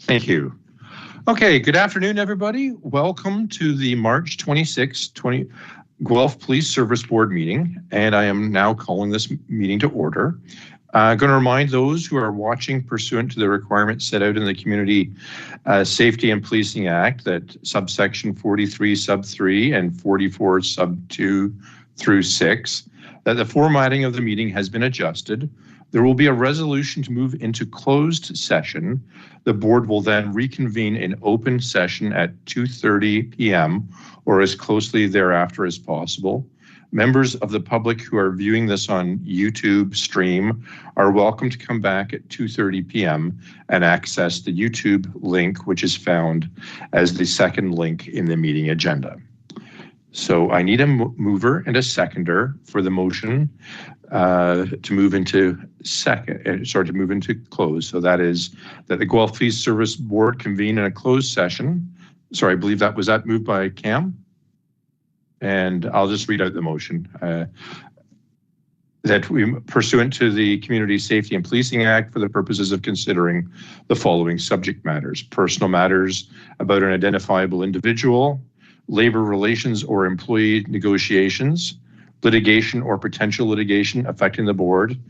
Thank you. Okay, good afternoon, everybody. Welcome to the March 26, Guelph Police Service Board meeting, and I am now calling this meeting to order. I'm going to remind those who are watching pursuant to the requirements set out in the Community Safety and Policing Act that subsection 43 sub 3 and 44 sub 2 through 6, that the formatting of the meeting has been adjusted. There will be a resolution to move into closed session. The board will then reconvene in open session at 2:30 p.m. or as closely thereafter as possible. Members of the public who are viewing this on YouTube stream are welcome to come back at 2:30 p.m. and access the YouTube link, which is found as the second link in the meeting agenda. So I need a mover and a seconder for the motion to move into close. So that is that the Guelph Police Service Board convene in a closed session. Sorry, I believe that was moved by Cam. And I'll just read out the motion. That we, pursuant to the Community Safety and Policing Act, for the purposes of considering the following subject matters: personal matters about an identifiable individual, labor relations or employee negotiations, litigation or potential litigation affecting the board,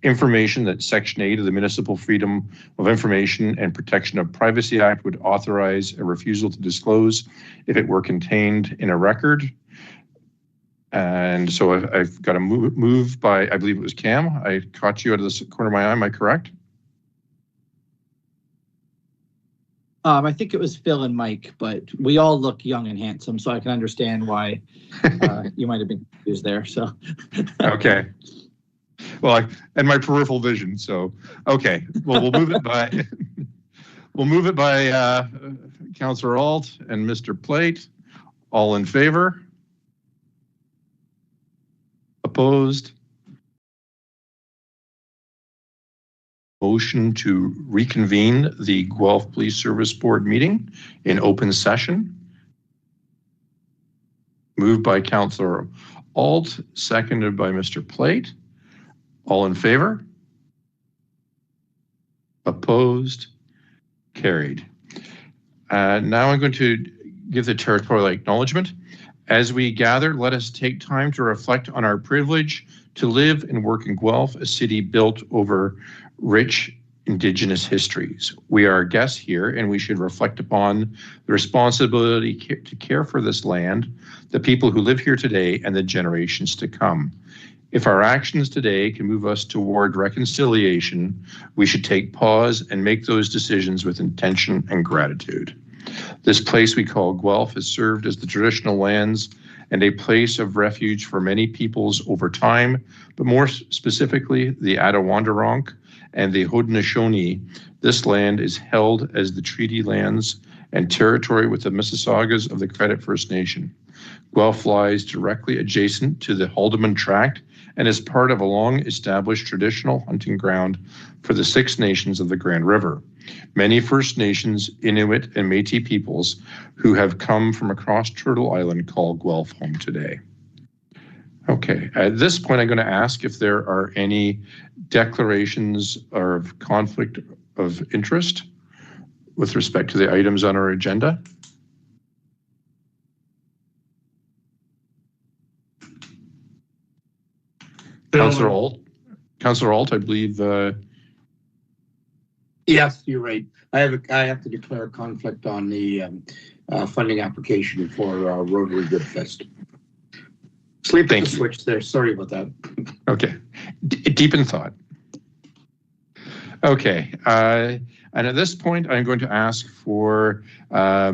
information that Section 8 of the Municipal Freedom of Information and Protection of Privacy Act would authorize a refusal to disclose if it were contained in a record. And so I've got a move by, I believe it was Cam. I caught you out of the corner of my eye. Am I correct? I think it was Phil and Mike, but we all look young and handsome, so I can understand why you might have been confused there. So, okay. Well, and my peripheral vision. So, okay. Well, we'll move it by Councillor Alt and Mr. Plate. All in favor? Opposed? Motion to reconvene the Guelph Police Service Board meeting in open session. Moved by Councillor Alt, seconded by Mr. Plate. All in favor? Opposed? Carried. Now I'm going to give the territorial acknowledgement. As we gather, let us take time to reflect on our privilege to live and work in Guelph, a city built over rich Indigenous histories. We are guests here, and we should reflect upon the responsibility to care for this land, the people who live here today, and the generations to come. If our actions today can move us toward reconciliation, we should take pause and make those decisions with intention and gratitude. This place we call Guelph has served as the traditional lands and a place of refuge for many peoples over time, but more specifically, the Attawandaronk and the Haudenosaunee. This land is held as the treaty lands and territory with the Mississaugas of the Credit First Nation. Guelph lies directly adjacent to the Haldimand Tract and is part of a long-established traditional hunting ground for the Six Nations of the Grand River. Many First Nations, Inuit, and Métis peoples who have come from across Turtle Island call Guelph home today. Okay, at this point, I'm going to ask if there are any declarations of conflict of interest with respect to the items on our agenda. Councillor Alt, I believe. Yes, you're right. I have to declare a conflict on the funding application for Rotary Good Fest. Sleep the switch there. Sorry about that. Okay, deep in thought. Okay, and at this point, I'm going to ask for our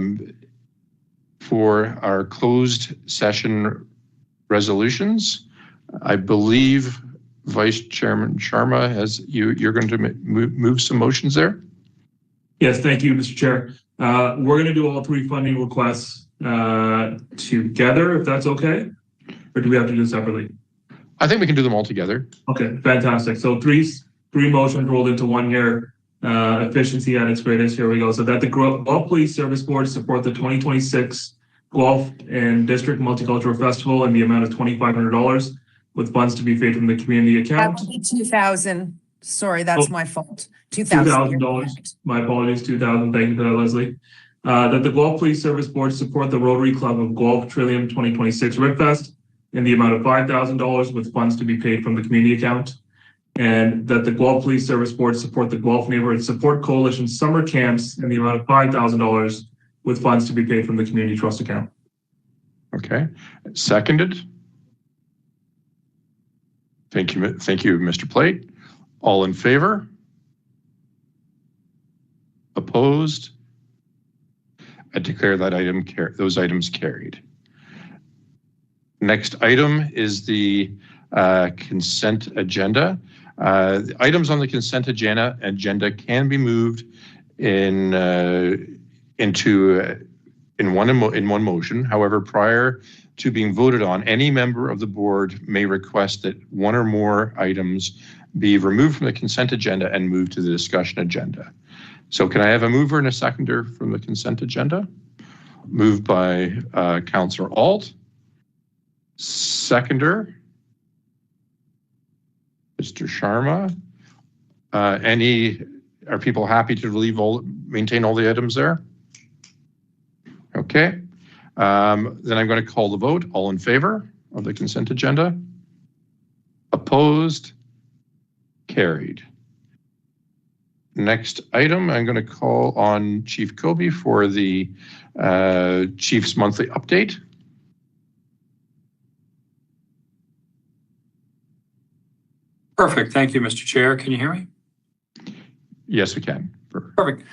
closed session resolutions. I believe Vice Chairman Sharma you're going to move some motions there. Yes, thank you, Mr. Chair. We're going to do all three funding requests together, if that's okay, or do we have to do it separately? I think we can do them all together. Okay, fantastic. So three motions rolled into one here. Efficiency at its greatest. Here we go. So that the Guelph Police Service Board support the 2026 Guelph and District Multicultural Festival in the amount of $2,500. With funds to be paid from the community account. That would be 2,000. Sorry, that's Oh, my fault. 2,000. $2,000. My apologies, 2,000. Thank you for that, Leslie. That the Guelph Police Service Board support the Rotary Club of Guelph Trillium 2026 Ribfest in the amount of $5,000 with funds to be paid from the community account. And that the Guelph Police Service Board support the Guelph Neighborhood Support Coalition summer camps in the amount of $5,000 with funds to be paid from the community trust account. Okay. Seconded. Thank you, Mr. Plate. All in favor? Opposed? I declare that those items carried. Next item is the consent agenda. Items on the consent agenda can be moved in one motion. However, prior to being voted on, any member of the board may request that one or more items be removed from the consent agenda and moved to the discussion agenda. So can I have a mover and a seconder from the consent agenda? Moved by Councillor Alt. Seconder, Mr. Sharma. Are people happy to maintain all the items there? Okay. Then I'm going to call the vote. All in favor of the consent agenda? Opposed? Carried. Next item, I'm going to call on Chief Kobe for the Chief's monthly update. Perfect. Thank you, Mr. Chair. Can you hear me? Yes, we can. Perfect.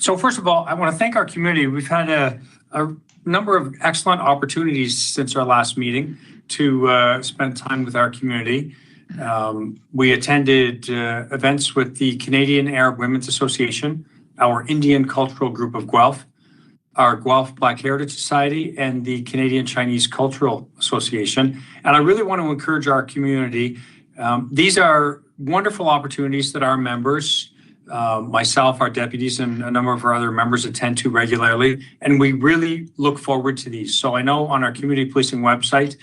So first of all, I want to thank our community. We've had a number of excellent opportunities since our last meeting to spend time with our community. We attended events with the Canadian Arab Women's Association, our Indian Cultural Group of Guelph, our Guelph Black Heritage Society, and the Canadian Chinese Cultural Association. And I really want to encourage our community. These are wonderful opportunities that our members, myself, our deputies, and a number of our other members attend to regularly, and we really look forward to these. So I know on our community policing website,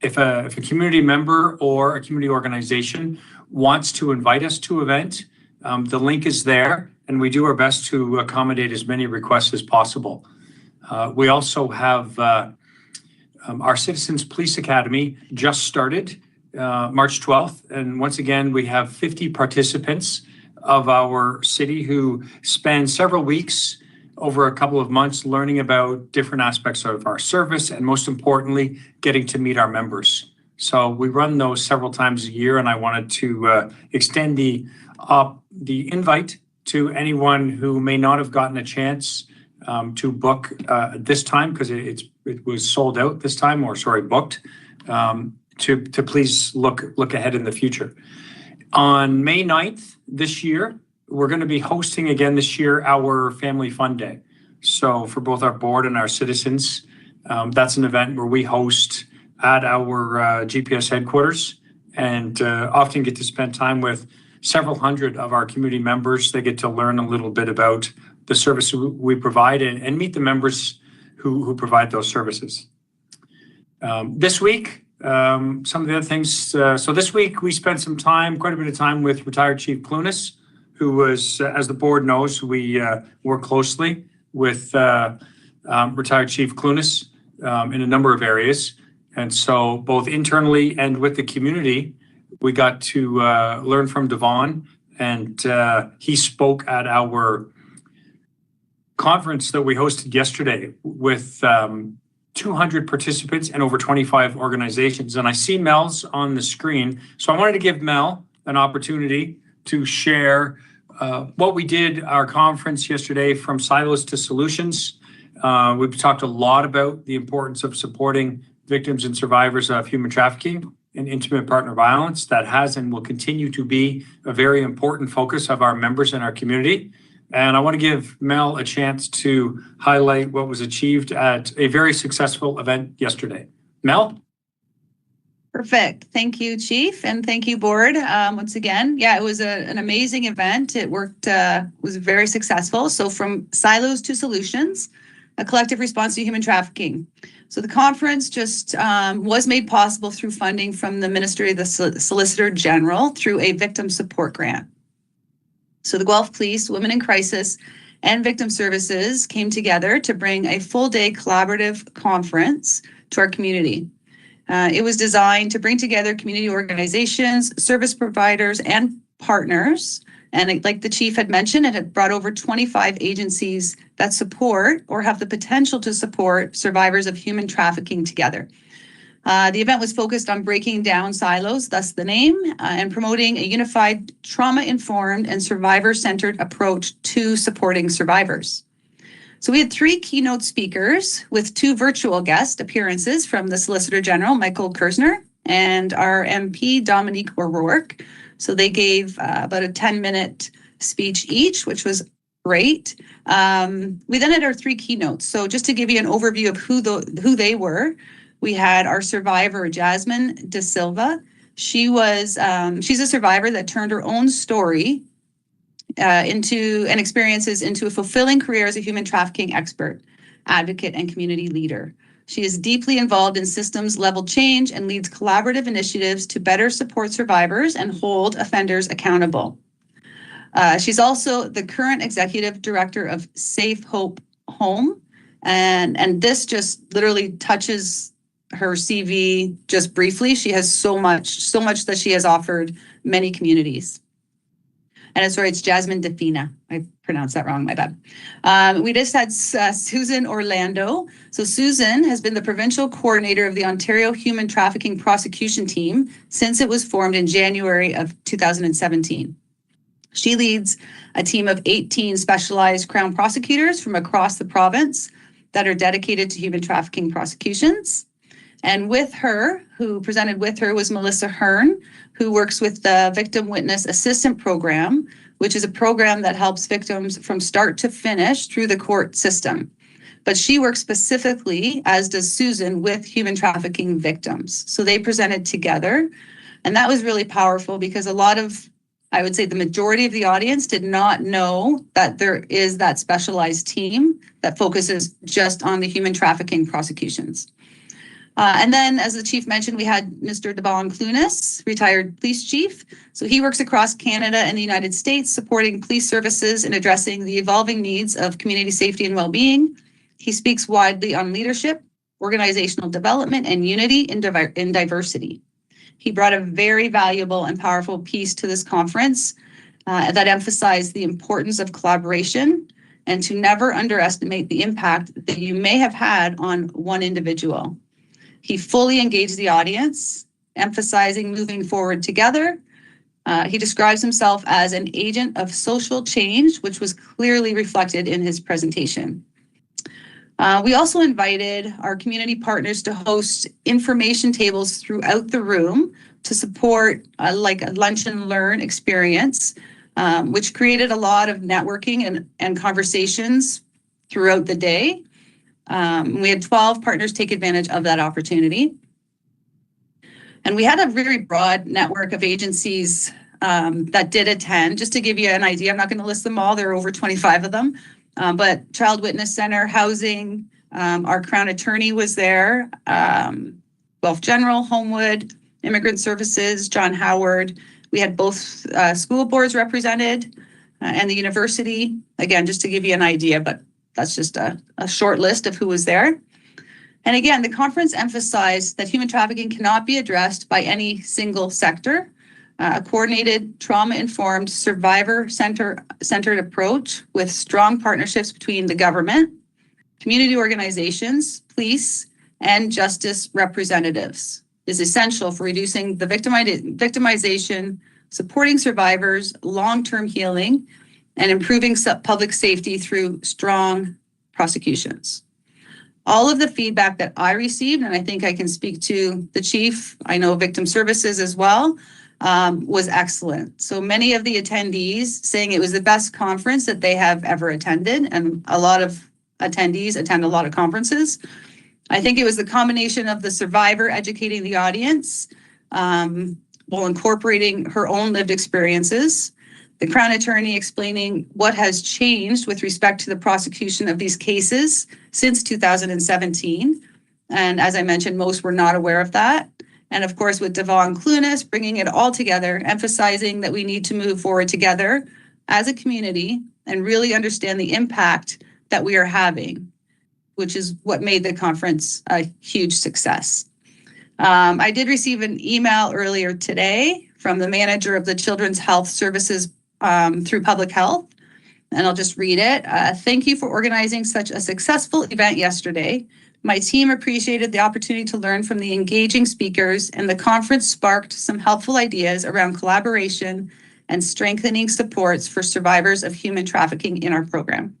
if a community member or a community organization wants to invite us to an event, the link is there, and we do our best to accommodate as many requests as possible. We also have our Citizens Police Academy just started March 12th, and once again, we have 50 participants of our city who spend several weeks over a couple of months learning about different aspects of our service and, most importantly, getting to meet our members. So we run those several times a year, and I wanted to extend the invite to anyone who may not have gotten a chance to book this time, because it was sold out this time, or sorry, booked, to please look ahead in the future. On May 9th this year, we're going to be hosting again this year our Family Fun Day. So for both our board and our citizens, that's an event where we host at our GPS headquarters, and often get to spend time with several hundred of our community members. They get to learn a little bit about the service we provide and meet the members who provide those services. This week, some of the other things. So this week we spent quite a bit of time with retired Chief Clunas, who was, as the board knows, we work closely with retired Chief Clunas in a number of areas. And so both internally and with the community, we got to learn from Devon, and he spoke at our conference that we hosted yesterday with 200 participants and over 25 organizations. And I see Mel's on the screen. So I wanted to give Mel an opportunity to share what we did, our conference yesterday, from silos to solutions. We've talked a lot about the importance of supporting victims and survivors of human trafficking and intimate partner violence. That has and will continue to be a very important focus of our members in our community. And I want to give Mel a chance to highlight what was achieved at a very successful event yesterday. Mel? Perfect. Thank you, Chief, and thank you, Board. Once again, yeah, it was an amazing event. It worked, was very successful. So from silos to solutions, a collective response to human trafficking. So the conference just was made possible through funding from the Ministry of the Solicitor General through a victim support grant. So the Guelph Police, Women in Crisis, and Victim Services came together to bring a full-day collaborative conference to our community. It was designed to bring together community organizations, service providers, and partners. And like the chief had mentioned, it had brought over 25 agencies that support or have the potential to support survivors of human trafficking together. The event was focused on breaking down silos, thus the name, and promoting a unified, trauma-informed, and survivor-centered approach to supporting survivors. So we had 3 keynote speakers with 2 virtual guest appearances from the Solicitor General, Michael Kersner, and our MP, Dominique O'Rourke. So they gave about a 10-minute speech each, which was great. We then had our 3 keynotes. So just to give you an overview of who they were, we had our survivor, Jasmine De Silva. She's a survivor that turned her own story into and experiences into a fulfilling career as a human trafficking expert, advocate, and community leader. She is deeply involved in systems level change and leads collaborative initiatives to better support survivors and hold offenders accountable. She's also the current executive director of Safe Hope Home. And this just literally touches her CV just briefly. She has so much that she has offered many communities. And it's Jasmine Defina. I pronounced that wrong, my bad. We just had Susan Orlando. So Susan has been the provincial coordinator of the Ontario Human Trafficking Prosecution Team since it was formed in January of 2017. She leads a team of 18 specialized Crown prosecutors from across the province that are dedicated to human trafficking prosecutions. And with her, who presented with her was Melissa Hearn, who works with the Victim Witness Assistant Program, which is a program that helps victims from start to finish through the court system. But she works specifically, as does Susan, with human trafficking victims. So they presented together. And that was really powerful because I would say the majority of the audience did not know that there is that specialized team that focuses just on the human trafficking prosecutions. And then, as the chief mentioned, we had Mr. Devon Clunas, retired police chief. So he works across Canada and the United States, supporting police services in addressing the evolving needs of community safety and well-being. He speaks widely on leadership, organizational development, and unity in diversity. He brought a very valuable and powerful piece to this conference that emphasized the importance of collaboration and to never underestimate the impact that you may have had on one individual. He fully engaged the audience, emphasizing moving forward together. He describes himself as an agent of social change, which was clearly reflected in his presentation. We also invited our community partners to host information tables throughout the room to support like a lunch and learn experience, which created a lot of networking and conversations throughout the day. We had 12 partners take advantage of that opportunity. And we had a very broad network of agencies that did attend. Just to give you an idea, I'm not going to list them all. There are over 25 of them. But Child Witness Center, Housing, our Crown Attorney was there, Guelph General, Homewood, Immigrant Services, John Howard. We had both school boards represented and the university. Again, just to give you an idea, but that's just a short list of who was there. And again, the conference emphasized that human trafficking cannot be addressed by any single sector. A coordinated, trauma-informed, survivor-centered approach with strong partnerships between the government, community organizations, police, and justice representatives is essential for reducing the victimization, supporting survivors, long-term healing, and improving public safety through strong prosecutions. All of the feedback that I received, and I think I can speak to the chief, I know Victim Services as well, was excellent. So many of the attendees saying it was the best conference that they have ever attended, and a lot of attendees attend a lot of conferences. I think it was the combination of the survivor educating the audience while incorporating her own lived experiences, the Crown Attorney explaining what has changed with respect to the prosecution of these cases since 2017. And as I mentioned, most were not aware of that. And of course, with Devon Clunas bringing it all together, emphasizing that we need to move forward together as a community and really understand the impact that we are having, which is what made the conference a huge success. I did receive an email earlier today from the manager of the Children's Health Services through Public Health, and I'll just read it. Thank you for organizing such a successful event yesterday. My team appreciated the opportunity to learn from the engaging speakers, and the conference sparked some helpful ideas around collaboration and strengthening supports for survivors of human trafficking in our program.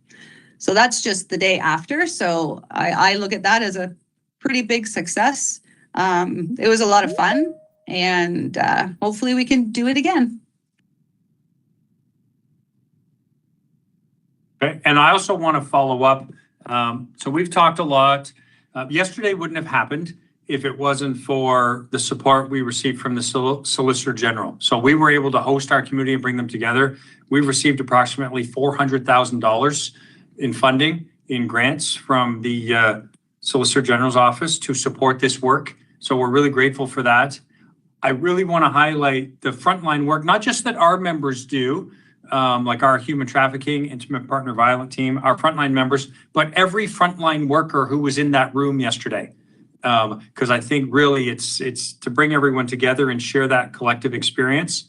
So that's just the day after. So I look at that as a pretty big success. It was a lot of fun, and hopefully we can do it again. Okay. And I also want to follow up. So we've talked a lot. Yesterday wouldn't have happened if it wasn't for the support we received from the Solicitor General. So we were able to host our community and bring them together. We've received approximately $400,000 in funding in grants from the Solicitor General's office to support this work. So we're really grateful for that. I really want to highlight the frontline work, not just that our members do, like our human trafficking, intimate partner violent team, our frontline members, but every frontline worker who was in that room yesterday. Because I think really it's to bring everyone together and share that collective experience.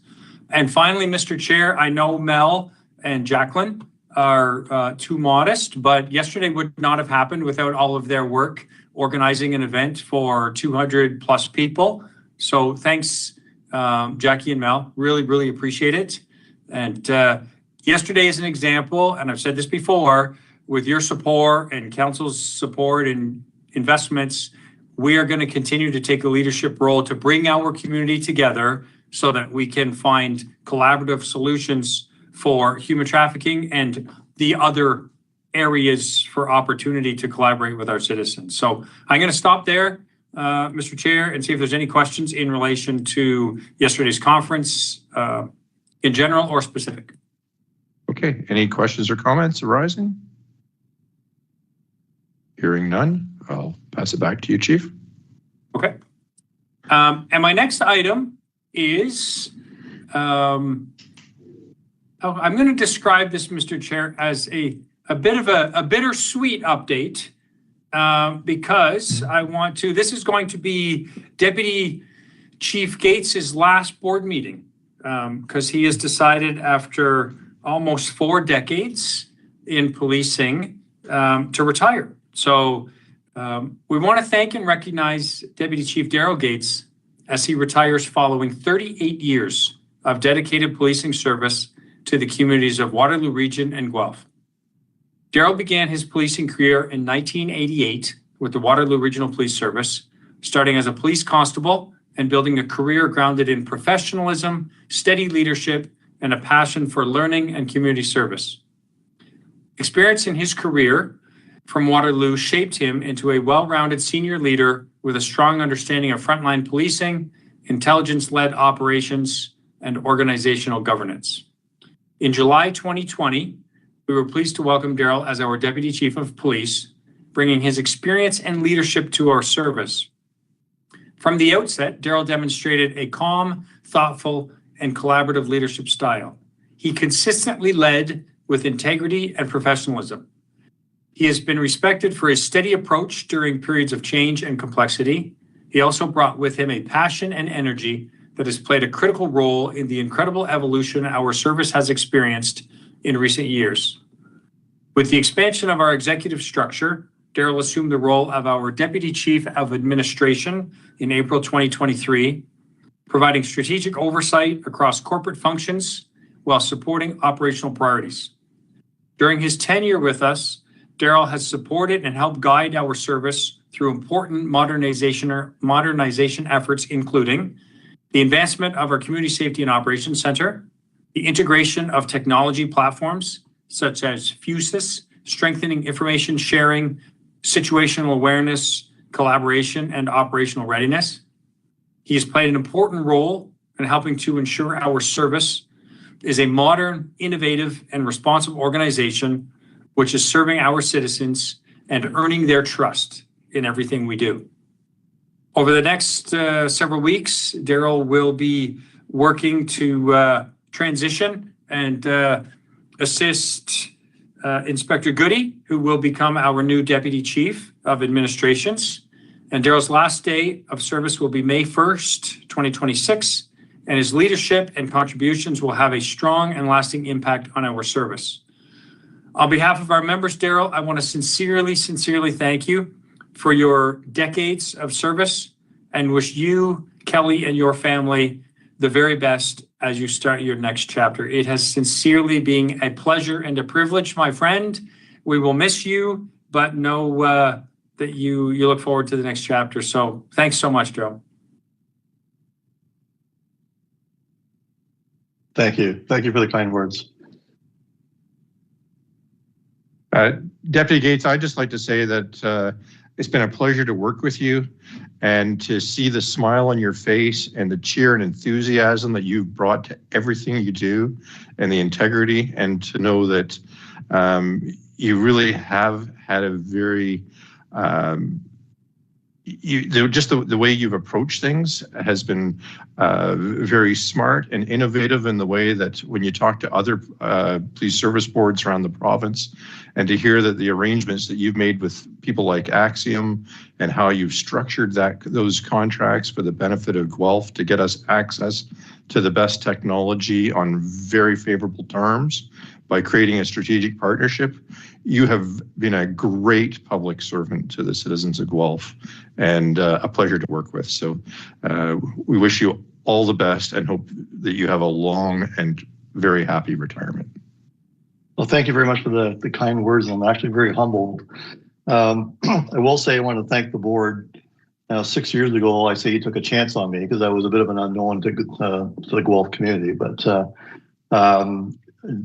And finally, Mr. Chair, I know Mel and Jacqueline are too modest, but yesterday would not have happened without all of their work organizing an event for 200 plus people. So thanks, Jackie and Mel, really, really appreciate it. And yesterday is an example, and I've said this before, with your support and council's support and investments, we are going to continue to take a leadership role to bring our community together so that we can find collaborative solutions for human trafficking and the other areas for opportunity to collaborate with our citizens. So I'm going to stop there, Mr. Chair, and see if there's any questions in relation to yesterday's conference in general or specific. Okay, any questions or comments arising? Hearing none, I'll pass it back to you, Chief. Okay. And my next item is, I'm going to describe this, Mr. Chair, as a bit of a bittersweet update because I want to, this is going to be Deputy Chief Gates's last board meeting because he has decided after almost 4 decades in policing to retire. So we want to thank and recognize Deputy Chief Daryl Gates as he retires following 38 years of dedicated policing service to the communities of Waterloo Region and Guelph. Daryl began his policing career in 1988 with the Waterloo Regional Police Service, starting as a police constable and building a career grounded in professionalism, steady leadership, and a passion for learning and community service. Experience in his career from Waterloo shaped him into a well-rounded senior leader with a strong understanding of frontline policing, intelligence-led operations, and organizational governance. In July 2020, we were pleased to welcome Daryl as our Deputy Chief of Police, bringing his experience and leadership to our service. From the outset, Daryl demonstrated a calm, thoughtful, and collaborative leadership style. He consistently led with integrity and professionalism. He has been respected for his steady approach during periods of change and complexity. He also brought with him a passion and energy that has played a critical role in the incredible evolution our service has experienced in recent years. With the expansion of our executive structure, Daryl assumed the role of our Deputy Chief of Administration in April 2023, providing strategic oversight across corporate functions while supporting operational priorities. During his tenure with us, Daryl has supported and helped guide our service through important modernization efforts, including the advancement of our Community Safety and Operations Center, the integration of technology platforms such as FUSIS, strengthening information sharing, situational awareness, collaboration, and operational readiness. He has played an important role in helping to ensure our service is a modern, innovative, and responsive organization which is serving our citizens and earning their trust in everything we do. Over the next several weeks, Daryl will be working to transition and assist Inspector Goody, who will become our new Deputy Chief of Administrations. And Daryl's last day of service will be May 1st, 2026, and his leadership and contributions will have a strong and lasting impact on our service. On behalf of our members, Daryl, I want to sincerely thank you for your decades of service and wish you, Kelly, and your family the very best as you start your next chapter. It has sincerely been a pleasure and a privilege, my friend. We will miss you, but know that you look forward to the next chapter. So thanks so much, Daryl. Thank you. Thank you for the kind words. Deputy Gates, I'd just like to say that it's been a pleasure to work with you and to see the smile on your face and the cheer and enthusiasm that you've brought to everything you do and the integrity, and to know that you really have had a very just the way you've approached things has been very smart and innovative in the way that when you talk to other police service boards around the province, and to hear that the arrangements that you've made with people like Axiom and how you've structured those contracts for the benefit of Guelph to get us access to the best technology on very favorable terms by creating a strategic partnership. You have been a great public servant to the citizens of Guelph and a pleasure to work with. So we wish you all the best and hope that you have a long and very happy retirement. Well, thank you very much for the kind words. I'm actually very humbled. I will say I want to thank the board. 6 years ago, I say you took a chance on me because I was a bit of an unknown to the Guelph community. But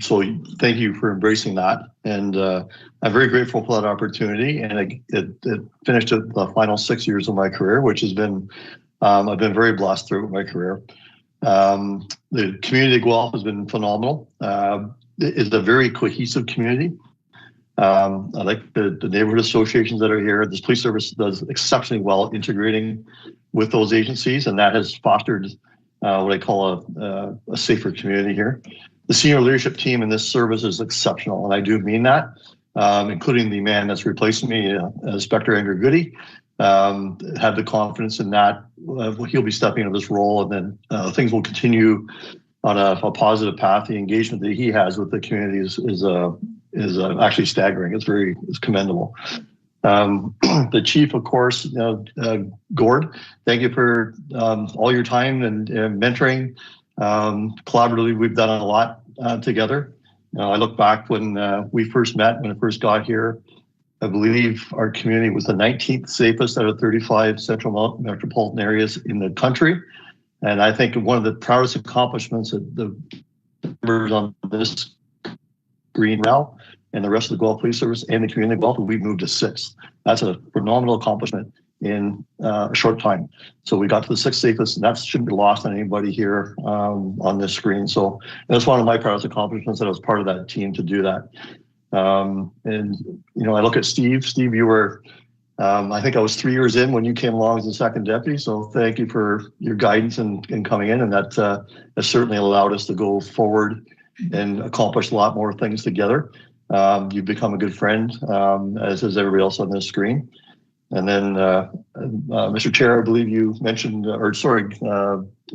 so thank you for embracing that. And I'm very grateful for that opportunity. And it finished at the final 6 years of my career, which has been, I've been very blessed throughout my career. The community of Guelph has been phenomenal. It's a very cohesive community. I like the neighborhood associations that are here. This police service does exceptionally well integrating with those agencies, and that has fostered what I call a safer community here. The senior leadership team in this service is exceptional, and I do mean that, including the man that's replacing me, Inspector Andrew Goody. Had the confidence in that he'll be stepping into this role, and then things will continue on a positive path. The engagement that he has with the community is actually staggering. It's commendable. The chief, of course, Gord, thank you for all your time and mentoring. Collaboratively, we've done a lot together. I look back when we first met, when I first got here. I believe our community was the 19th safest out of 35 central metropolitan areas in the country. And I think one of the proudest accomplishments that the members on this screen now and the rest of the Guelph Police Service and the community of Guelph, we've moved to 6th. That's a phenomenal accomplishment in a short time. So we got to the 6th safest, and that shouldn't be lost on anybody here on this screen. So that's one of my proudest accomplishments, that I was part of that team to do that. And, I look at Steve. Steve, you were, I think I was 3 years in when you came along as the second deputy. So thank you for your guidance in coming in. And that has certainly allowed us to go forward and accomplish a lot more things together. You've become a good friend, as is everybody else on this screen. And then, Mr. Chair, I believe you mentioned,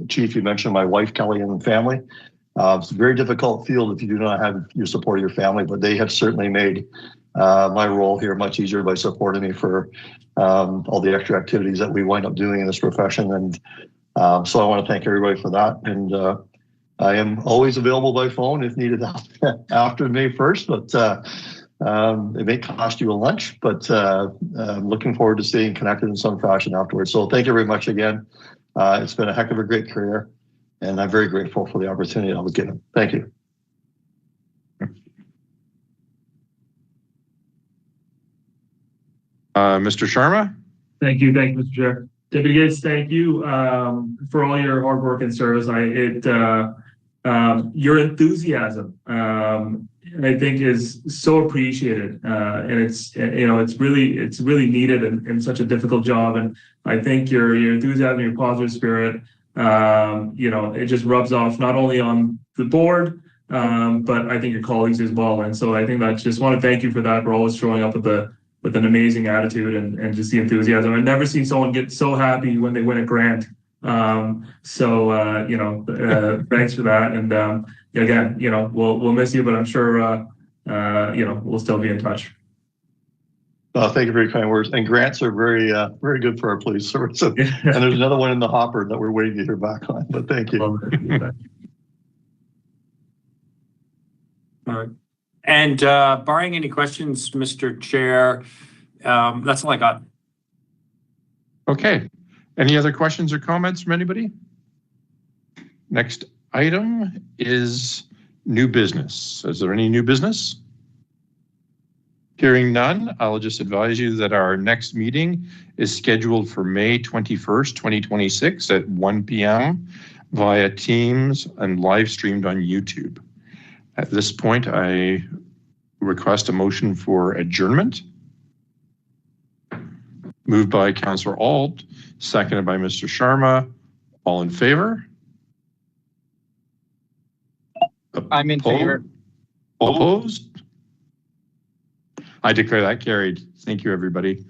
Chief, you mentioned my wife, Kelly, and family. It's a very difficult field if you do not have your support of your family, but they have certainly made my role here much easier by supporting me for all the extra activities that we wind up doing in this profession. And so I want to thank everybody for that. And I am always available by phone if needed after May 1st, but it may cost you a lunch, but I'm looking forward to staying connected in some fashion afterwards. So thank you very much again. It's been a heck of a great career, and I'm very grateful for the opportunity I was given. Thank you. Mr. Sharma? Thank you, Mr. Chair. Deputy Gates, thank you for all your hard work and service. Your enthusiasm, I think, is so appreciated, and it's really needed in such a difficult job. And I think your enthusiasm, your positive spirit, it just rubs off not only on the board, but I think your colleagues as well. And so I think that just want to thank you for that, for always showing up with an amazing attitude and just the enthusiasm. I've never seen someone get so happy when they win a grant. Thanks for that. And again, we'll miss you, but I'm sure we'll still be in touch. Thank you for your kind words. And grants are very good for our police service. And there's another one in the hopper that we're waiting to hear back on. But thank you. All right. And barring any questions, Mr. Chair, that's all I got. Okay. Any other questions or comments from anybody? Next item is new business. Is there any new business? Hearing none, I'll just advise you that our next meeting is scheduled for May 21st, 2026 at 1 p.m. via Teams and live streamed on YouTube. At this point, I request a motion for adjournment. Moved by Councillor Alt, seconded by Mr. Sharma. All in favor? I'm in favor. Opposed? I declare that carried. Thank you, everybody.